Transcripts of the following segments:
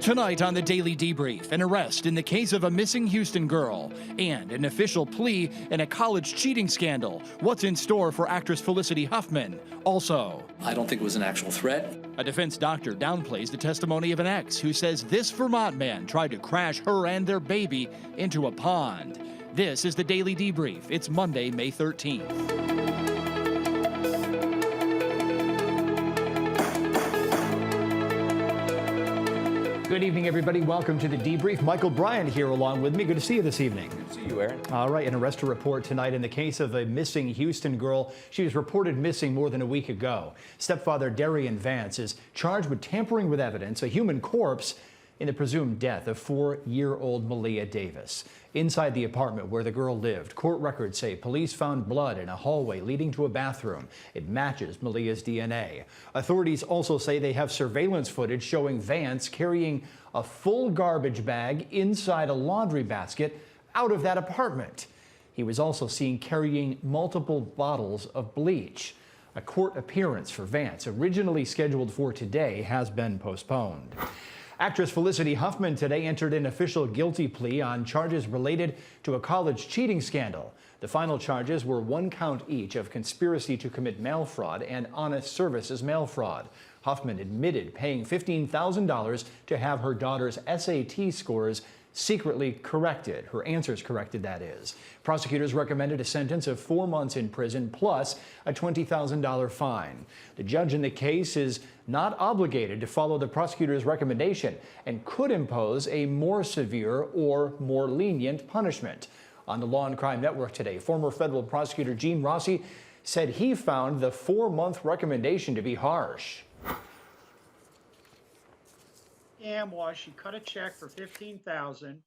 Tonight on the Daily Debrief, an arrest in the case of a missing Houston girl and an official plea in a college cheating scandal. What's in store for actress Felicity Huffman? Also, I don't think it was an actual threat. A defense doctor downplays the testimony of an ex who says this Vermont man tried to crash her and their baby into a pond. This is the Daily Debrief. It's Monday, May 13th. Good evening, everybody. Welcome to the Debrief. Michael Bryant here along with me. Good to see you this evening. Good to see you, Aaron. All right, an arrest report tonight in the case of a missing Houston girl. She was reported missing more than a week ago. Stepfather Darian Vance is charged with tampering with evidence, a human corpse, in the presumed death of 4-year-old Malia Davis. Inside the apartment where the girl lived, court records say police found blood in a hallway leading to a bathroom. It matches Malia's DNA. Authorities also say they have surveillance footage showing Vance carrying a full garbage bag inside a laundry basket out of that apartment. He was also seen carrying multiple bottles of bleach. A court appearance for Vance, originally scheduled for today, has been postponed. Actress Felicity Huffman today entered an official guilty plea on charges related to a college cheating scandal. The final charges were 1 count each of conspiracy to commit mail fraud and honest services mail fraud. Huffman admitted paying $15,000 to have her daughter's SAT scores secretly corrected. Her answers corrected, that is. Prosecutors recommended a sentence of 4 months in prison plus a $20,000 fine. The judge in the case is not obligated to follow the prosecutor's recommendation and could impose a more severe or more lenient punishment. On the Law&Crime Network today, former federal prosecutor Gene Rossi said he found the 4-month recommendation to be harsh. Was she cut a check for $15,000.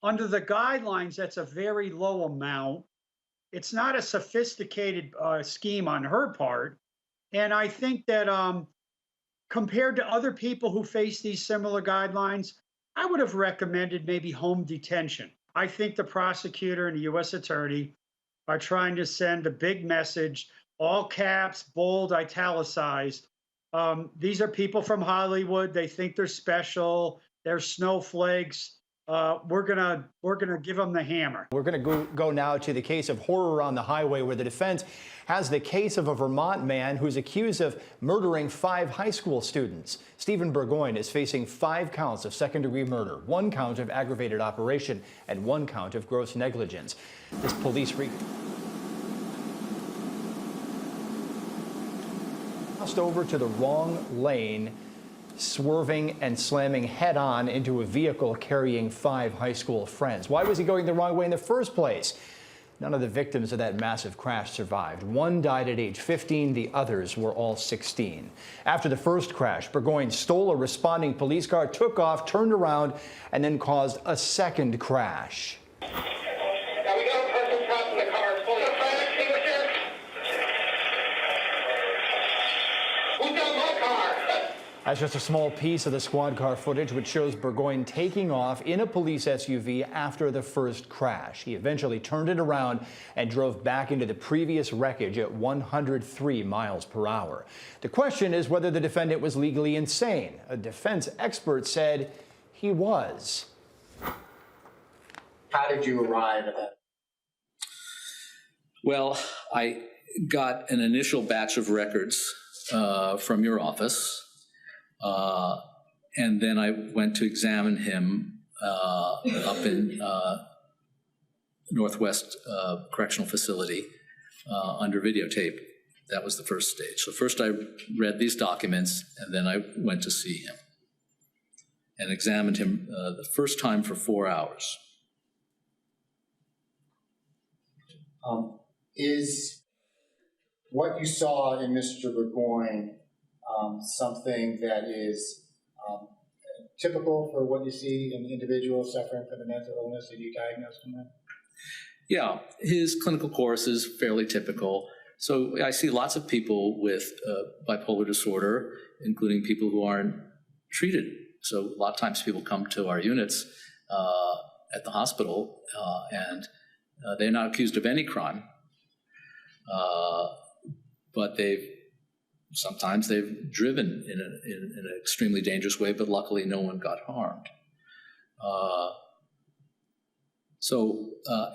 Under the guidelines, that's a very low amount. It's not a sophisticated scheme on her part. And I think that compared to other people who face these similar guidelines, I would have recommended maybe home detention. I think the prosecutor and the U.S. attorney are trying to send a big message, all caps, bold, italicized. These are people from Hollywood. They think they're special. They're snowflakes. We're gonna give them the hammer. We're gonna go now to the case of horror on the highway, where the defense has the case of a Vermont man who's accused of murdering 5 high school students. Stephen Burgoyne is facing 5 counts of second-degree murder, 1 count of aggravated operation, and 1 count of gross negligence. This police crossed over to the wrong lane, swerving and slamming head-on into a vehicle carrying 5 high school friends. Why was he going the wrong way in the first place? None of the victims of that massive crash survived. 1 died at age 15, the others were all 16. After the first crash, Burgoyne stole a responding police car, took off, turned around, and then caused a second crash. That's just a small piece of the squad car footage, which shows Burgoyne taking off in a police SUV after the first crash. He eventually turned it around and drove back into the previous wreckage at 103 miles per hour. The question is whether the defendant was legally insane. A defense expert said he was. How did you arrive at that? Well, I got an initial batch of records from your office. And then I went to examine him up in Northwest Correctional Facility under videotape. That was the first stage. So first I read these documents, and then I went to see him and examined him the first time for 4 hours. Is what you saw in Mr. Burgoyne something that is typical for what you see in individuals suffering from the mental illness that you diagnosed him with? Yeah, his clinical course is fairly typical. So I see lots of people with bipolar disorder, including people who aren't treated. So a lot of times people come to our units at the hospital and they're not accused of any crime, but they've Sometimes they've driven in an extremely dangerous way, but luckily no one got harmed.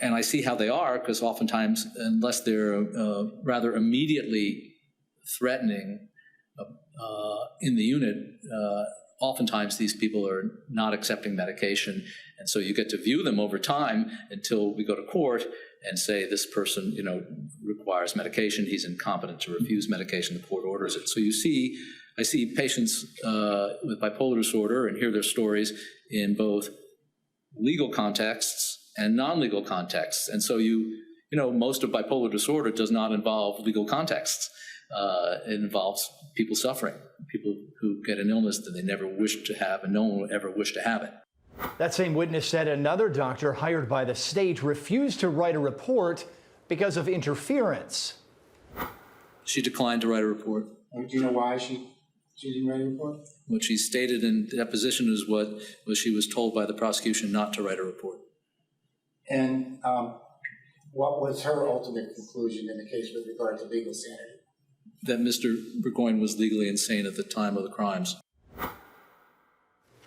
And I see how they are, because oftentimes, unless they're rather immediately threatening in the unit, oftentimes these people are not accepting medication. And so you get to view them over time until we go to court and say this person, requires medication. He's incompetent to refuse medication. The court orders it. So I see patients with bipolar disorder and hear their stories in both legal contexts and non-legal contexts. And so most of bipolar disorder does not involve legal contexts. It involves people suffering, people who get an illness that they never wished to have, and no one will ever wish to have it. That same witness said another doctor hired by the state refused to write a report because of interference. She declined to write a report. Do you know why she didn't write a report? What she stated in deposition is what she was told by the prosecution not to write a report. And what was her ultimate conclusion in the case with regard to legal sanity? That Mr. Burgoyne was legally insane at the time of the crimes.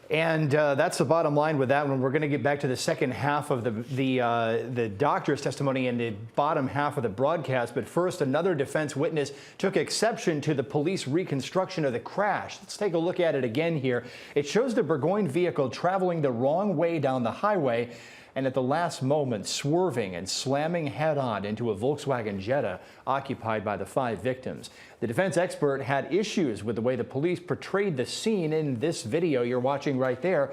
And that's the bottom line with that one. We're going to get back to the second half of the doctor's testimony in the bottom half of the broadcast. But first, another defense witness took exception to the police reconstruction of the crash. Let's take a look at it again here. It shows the Burgoyne vehicle traveling the wrong way down the highway, and at the last moment swerving and slamming head-on into a Volkswagen Jetta occupied by the 5 victims. The defense expert had issues with the way the police portrayed the scene in this video you're watching right there.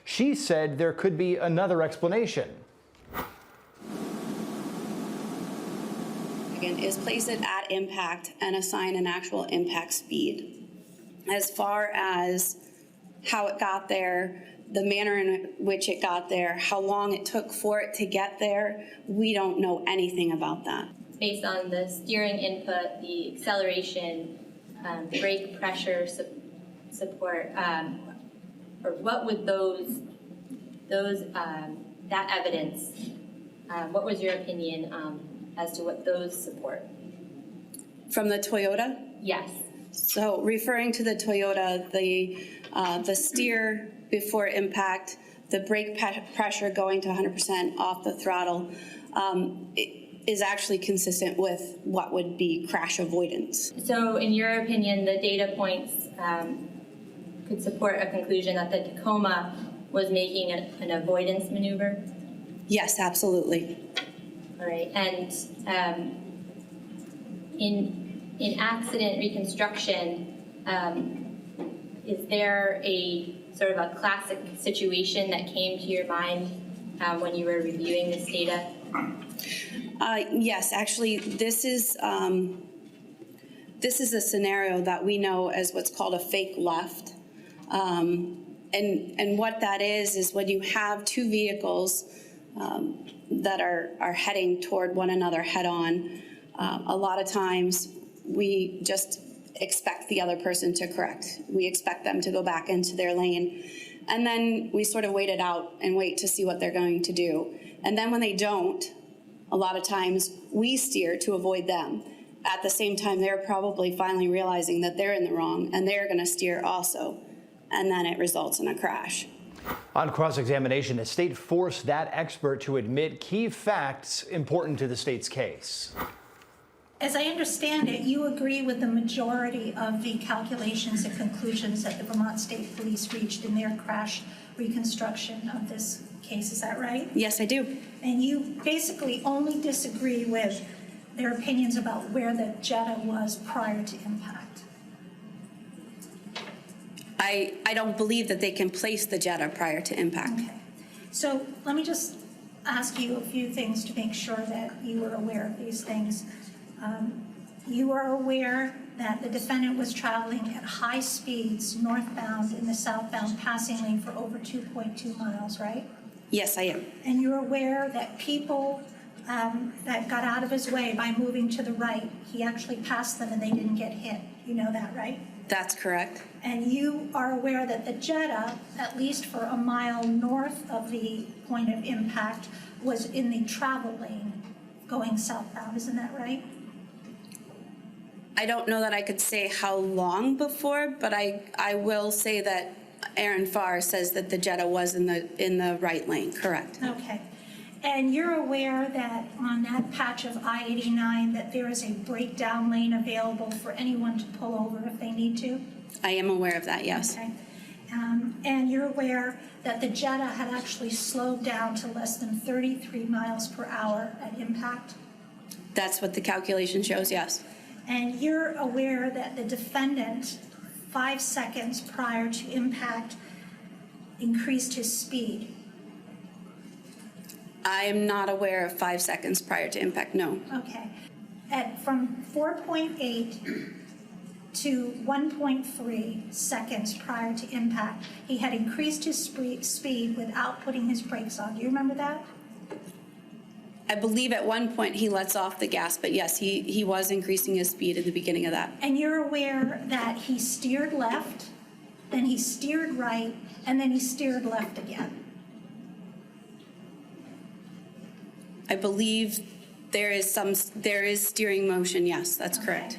She said there could be another explanation. Is place it at impact and assign an actual impact speed. As far as how it got there, the manner in which it got there, how long it took for it to get there, we don't know anything about that. Based on the steering input, the acceleration, the brake pressure support, or what would that evidence, what was your opinion as to what those support? From the Toyota? Yes. So referring to the Toyota, the steer before impact, the brake pressure going to 100% off the throttle, is actually consistent with what would be crash avoidance. So in your opinion, the data points could support a conclusion that the Tacoma was making an avoidance maneuver? Yes, absolutely. All right, and in accident reconstruction, is there a sort of a classic situation that came to your mind when you were reviewing this data? Yes, actually, this is a scenario that we know as what's called a fake left. And what that is when you have two vehicles that are heading toward one another head on, a lot of times we just expect the other person to correct. We expect them to go back into their lane. And then we sort of wait it out and wait to see what they're going to do. And then when they don't, a lot of times we steer to avoid them. At the same time, they're probably finally realizing that they're in the wrong and they're going to steer also. And then it results in a crash. On cross-examination, the state forced that expert to admit key facts important to the state's case. As I understand it, you agree with the majority of the calculations and conclusions that the Vermont State Police reached in their crash reconstruction of this case, is that right? Yes, I do. And you basically only disagree with their opinions about where the Jetta was prior to impact. I don't believe that they can place the Jetta prior to impact. Okay. So let me just ask you a few things to make sure that you are aware of these things. You are aware that the defendant was traveling at high speeds northbound in the southbound passing lane for over 2.2 miles, right? Yes, I am. And you're aware that people that got out of his way by moving to the right, he actually passed them and they didn't get hit. You know that, right? That's correct. And you are aware that the Jetta, at least for a mile north of the point of impact, was in the travel lane going southbound. Isn't that right? I don't know that I could say how long before, but I will say that Aaron Farr says that the Jetta was in the right lane, correct? Okay. And you're aware that on that patch of I-89 that there is a breakdown lane available for anyone to pull over if they need to? I am aware of that, yes. Okay. And you're aware that the Jetta had actually slowed down to less than 33 miles per hour at impact? That's what the calculation shows, yes. And you're aware that the defendant, 5 seconds prior to impact, increased his speed? I am not aware of 5 seconds prior to impact, no. Okay. From 4.8 to 1.3 seconds prior to impact, he had increased his speed without putting his brakes on. Do you remember that? I believe at one point he lets off the gas, but yes, he was increasing his speed at the beginning of that. And you're aware that he steered left, then he steered right, and then he steered left again? I believe there is steering motion, yes, that's correct.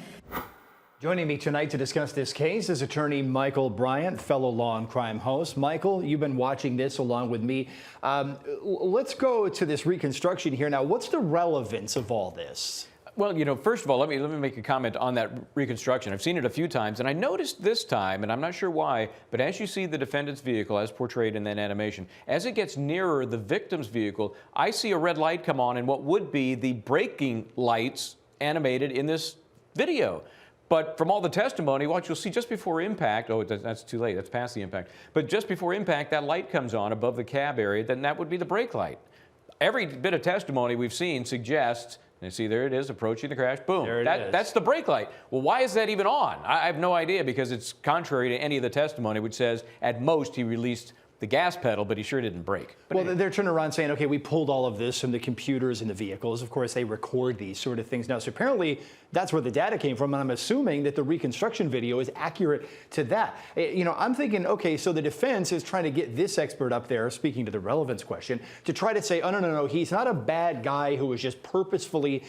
Joining me tonight to discuss this case is attorney Michael Bryant, fellow Law&Crime host. Michael, you've been watching this along with me. Let's go to this reconstruction here now. What's the relevance of all this? Well, you know, first of all, let me make a comment on that reconstruction. I've seen it a few times, and I noticed this time, and I'm not sure why, but as you see the defendant's vehicle as portrayed in that animation, as it gets nearer the victim's vehicle, I see a red light come on in what would be the braking lights animated in this video. But from all the testimony, what you'll see just before impact, oh, that's too late, that's past the impact, but just before impact, that light comes on above the cab area, then that would be the brake light. Every bit of testimony we've seen suggests, and see, there it is, approaching the crash, boom. There it is. That's the brake light. Well, why is that even on? I have no idea, because it's contrary to any of the testimony, which says at most he released the gas pedal, but he sure didn't brake. But well, they're turning around saying, okay, we pulled all of this from the computers in the vehicles. Of course, they record these sort of things now. So apparently that's where the data came from, and I'm assuming that the reconstruction video is accurate to that. You know, I'm thinking, okay, so the defense is trying to get this expert up there, speaking to the relevance question, to try to say, oh, no, he's not a bad guy who was just purposefully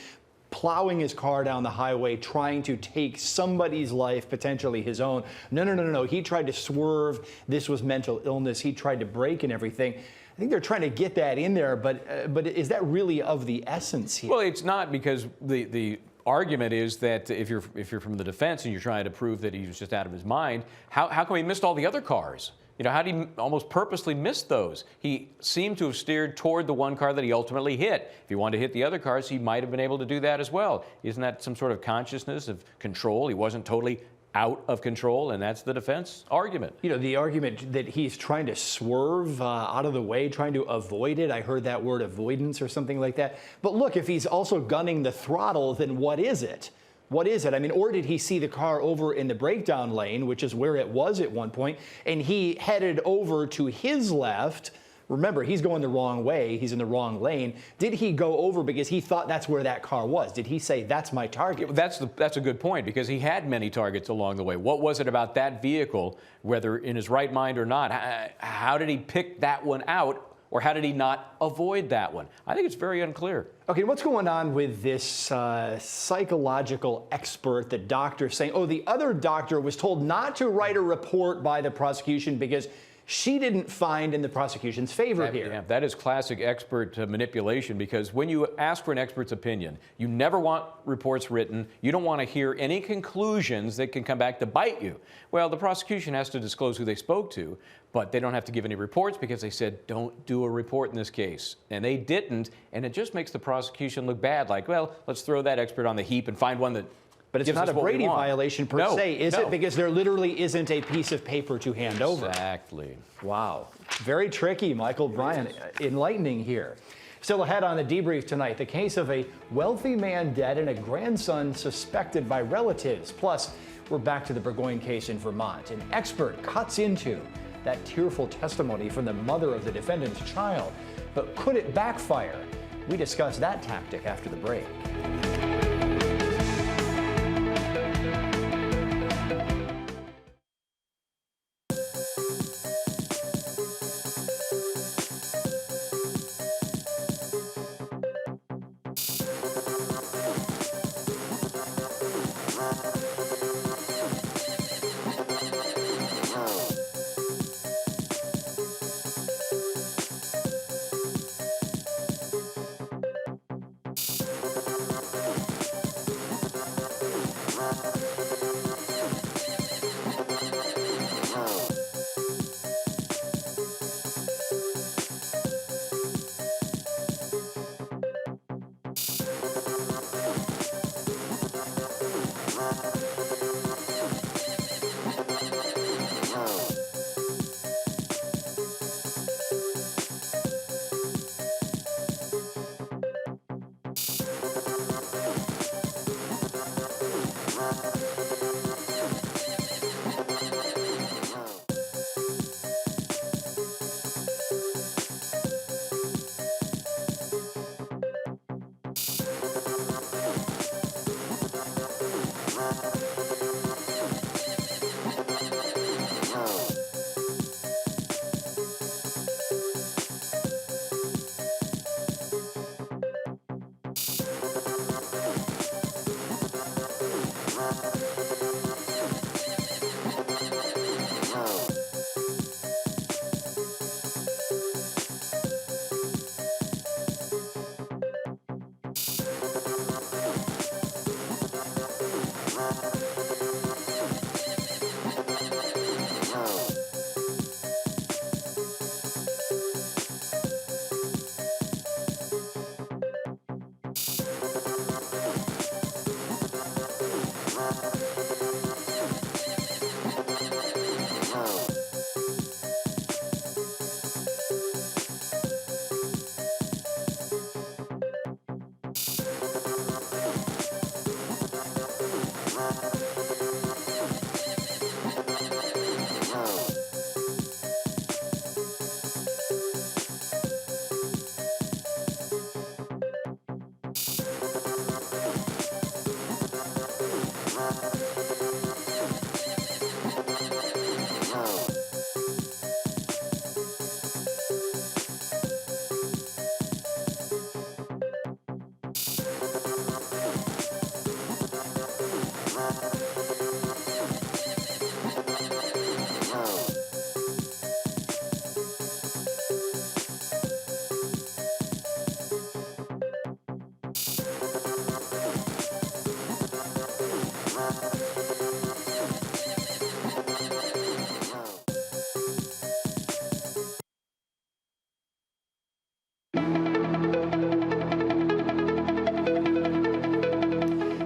plowing his car down the highway, trying to take somebody's life, potentially his own. No. He tried to swerve. This was mental illness. He tried to brake and everything. I think they're trying to get that in there, but is that really of the essence here? Well, it's not, because the argument is that if you're from the defense and you're trying to prove that he was just out of his mind, how come he missed all the other cars? You know, how did he almost purposely miss those? He seemed to have steered toward the one car that he ultimately hit. If he wanted to hit the other cars, he might have been able to do that as well. Isn't that some sort of consciousness of control? He wasn't totally out of control, and that's the defense argument. You know, the argument that he's trying to swerve out of the way, trying to avoid it. I heard that word, avoidance, or something like that. But look, if he's also gunning the throttle, then what is it? What is it? I mean, or did he see the car over in the breakdown lane, which is where it was at one point, and he headed over to his left? Remember, he's going the wrong way. He's in the wrong lane. Did he go over because he thought that's where that car was? Did he say, that's my target? That's a good point, because he had many targets along the way. What was it about that vehicle, whether in his right mind or not? How did he pick that one out? Or how did he not avoid that one? I think it's very unclear. Okay, what's going on with this psychological expert, the doctor, saying, oh, the other doctor was told not to write a report by the prosecution because she didn't find in the prosecution's favor here. Yeah, that is classic expert manipulation, because when you ask for an expert's opinion, you never want reports written. You don't want to hear any conclusions that can come back to bite you. Well, the prosecution has to disclose who they spoke to, but they don't have to give any reports because they said, don't do a report in this case. And they didn't, and it just makes the prosecution look bad, like, well, let's throw that expert on the heap and find one that But it's not a Brady violation per se, is it? Because there literally isn't a piece of paper to hand over. Exactly. Wow. Very tricky, Michael Bryant. Enlightening here. Still ahead on the debrief tonight, the case of a wealthy man dead and a grandson suspected by relatives. Plus, we're back to the Burgoyne case in Vermont. An expert cuts into that tearful testimony from the mother of the defendant's child. But could it backfire? We discuss that tactic after the break.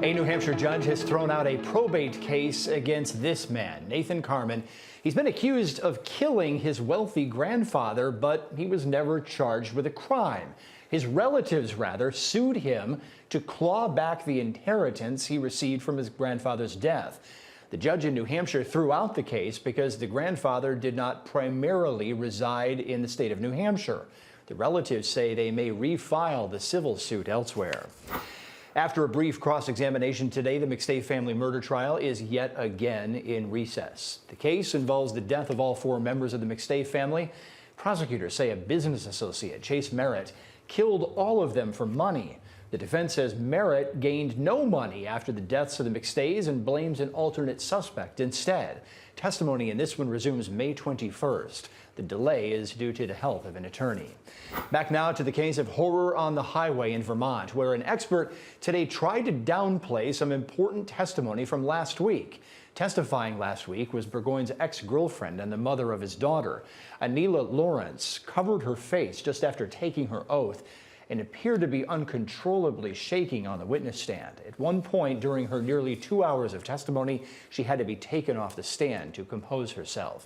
A New Hampshire judge has thrown out a probate case against this man, Nathan Carmen. He's been accused of killing his wealthy grandfather, but he was never charged with a crime. His relatives, rather, sued him to claw back the inheritance he received from his grandfather's death. The judge in New Hampshire threw out the case because the grandfather did not primarily reside in the state of New Hampshire. The relatives say they may refile the civil suit elsewhere. After a brief cross-examination today, the McStay family murder trial is yet again in recess. The case involves the death of all 4 members of the McStay family. Prosecutors say a business associate, Chase Merritt, killed all of them for money. The defense says Merritt gained no money after the deaths of the McStays and blames an alternate suspect instead. Testimony in this one resumes May 21st. The delay is due to the help of an attorney. Back now to the case of horror on the highway in Vermont, where an expert today tried to downplay some important testimony from last week. Testifying last week was Burgoyne's ex-girlfriend and the mother of his daughter. Anila Lawrence covered her face just after taking her oath and appeared to be uncontrollably shaking on the witness stand. At one point during her nearly 2 hours of testimony, she had to be taken off the stand to compose herself.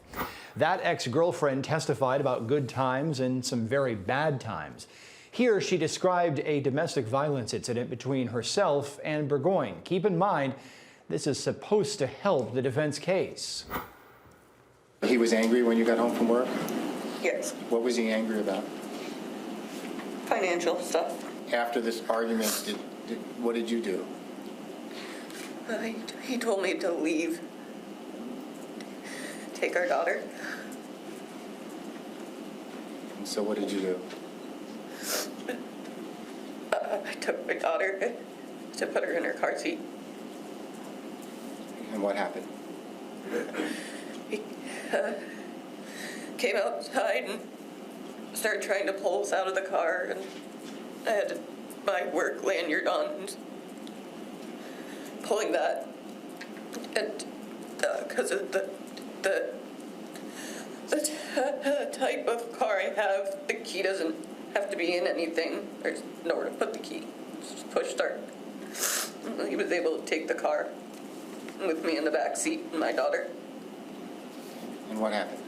That ex-girlfriend testified about good times and some very bad times. Here, she described a domestic violence incident between herself and Burgoyne. Keep in mind, this is supposed to help the defense case. He was angry when you got home from work? Yes, What was he angry about? financial stuff. After this argument, what did you do? He told me to leave, take our daughter. And so what did you do? I took my daughter to put her in her car seat. And what happened? He came outside and started trying to pull us out of the car, and I had my work lanyard on and pulling that, and because of the type of car I have, the key doesn't have to be in anything. There's nowhere to put the key. Just push start. He was able to take the car with me in the back seat and my daughter. And what happened?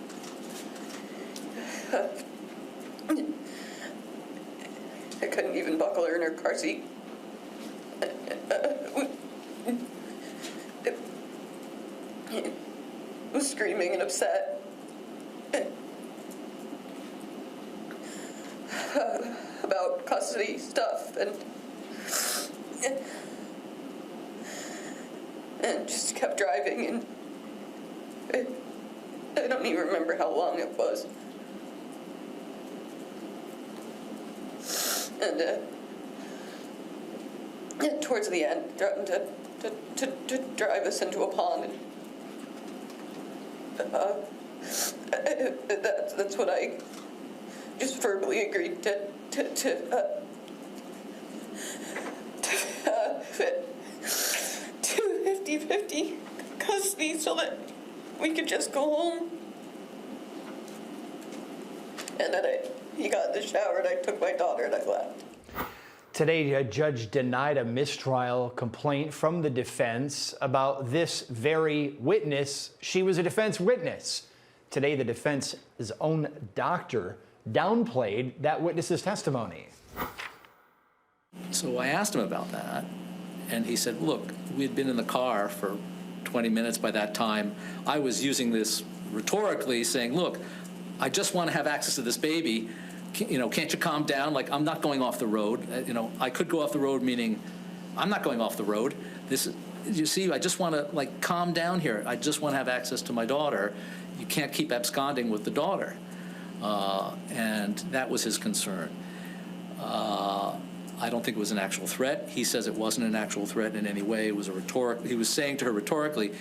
I couldn't even buckle her in her car seat. Was screaming and upset about custody stuff and just kept driving, and I don't even remember how long it was. And towards the end, threatened to drive us into a pond. And that's what I just verbally agreed to 50 50-50 custody so that we could just go home. And then he got in the shower and I took my daughter and I left. Today, a judge denied a mistrial complaint from the defense about this very witness. She was a defense witness. Today, the defense's own doctor downplayed that witness's testimony. So I asked him about that, and he said, look, we had been in the car for 20 minutes by that time. I was using this rhetorically, saying, look, I just want to have access to this baby. Can't you calm down? Like, I'm not going off the road. I could go off the road, meaning I'm not going off the road. You see, I just want to, like, calm down here. I just want to have access to my daughter. You can't keep absconding with the daughter. And that was his concern. I don't think it was an actual threat. He says it wasn't an actual threat in any way. It was a rhetoric. He was saying to her rhetorically.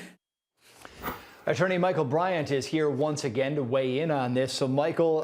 Attorney Michael Bryant is here once again to weigh in on this. So, Michael,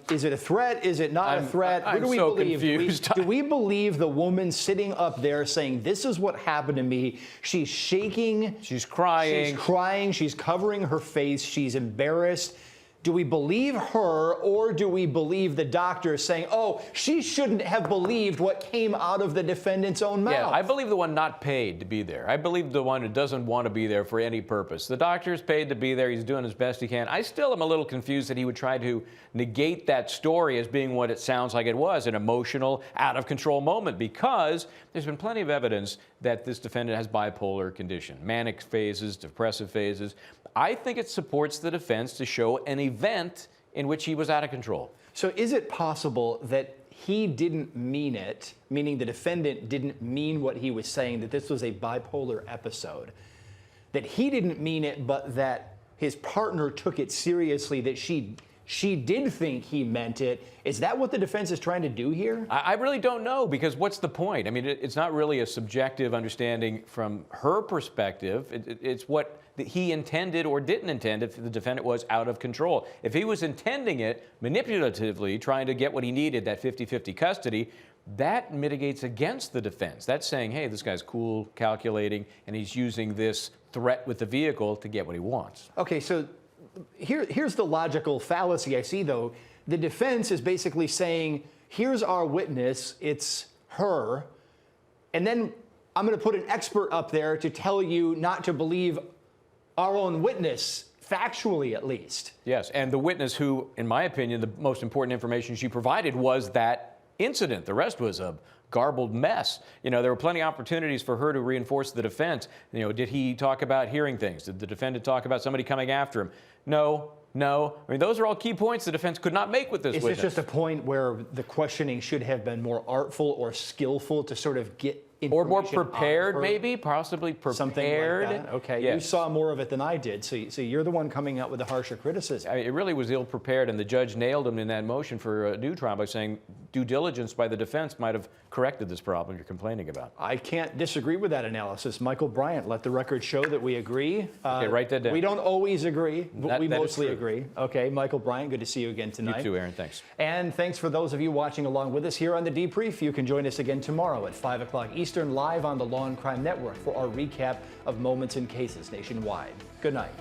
is it a threat? Is it not a threat? I'm Who do we so believe? confused. Do we believe the woman sitting up there saying, this is what happened to me? She's shaking. She's crying. She's crying. She's covering her face. She's embarrassed. Do we believe her, or do we believe the doctor saying, oh, she shouldn't have believed what came out of the defendant's own mouth? Yeah, I believe the one not paid to be there. I believe the one who doesn't want to be there for any purpose. The doctor's paid to be there. He's doing as best he can. I still am a little confused that he would try to negate that story as being what it sounds like it was, an emotional, out-of-control moment, because there's been plenty of evidence that this defendant has bipolar condition, manic phases, depressive phases. I think it supports the defense to show an event in which he was out of control. So is it possible that he didn't mean it, meaning the defendant didn't mean what he was saying, that this was a bipolar episode, that he didn't mean it, but that his partner took it seriously, that she did think he meant it? Is that what the defense is trying to do here? I really don't know, because what's the point? I mean, it's not really a subjective understanding from her perspective. It's what he intended or didn't intend if the defendant was out of control. If he was intending it manipulatively, trying to get what he needed, that 50-50 custody, that mitigates against the defense. That's saying, hey, this guy's cool, calculating, and he's using this threat with the vehicle to get what he wants. Okay, so here's the logical fallacy I see, though. The defense is basically saying, here's our witness, it's her, and then I'm going to put an expert up there to tell you not to believe our own witness, factually at least. Yes, and the witness who, in my opinion, the most important information she provided was that incident. The rest was a garbled mess. There were plenty of opportunities for her to reinforce the defense. Did he talk about hearing things? Did the defendant talk about somebody coming after him? No. I mean, those are all key points the defense could not make with this witness. Is this just a point where the questioning should have been more artful or skillful to sort of get or more information prepared, maybe, possibly prepared. Something like that? Okay, yes. You saw more of it than I did, so you're the one coming out with the harsher criticism. It really was ill-prepared, and the judge nailed him in that motion for a new trial by saying due diligence by the defense might have corrected this problem you're complaining about. I can't disagree with that analysis. Michael Bryant, let the record show that we agree. Okay, write that down. We don't always agree, but we that is mostly true. agree. Okay, Michael Bryant, good to see you again tonight. You too, Aaron, thanks. And thanks for those of you watching along with us here on the Debrief. You can join us again tomorrow at 5 o'clock Eastern, live on the Law and Crime Network for our recap of moments and cases nationwide. Good night.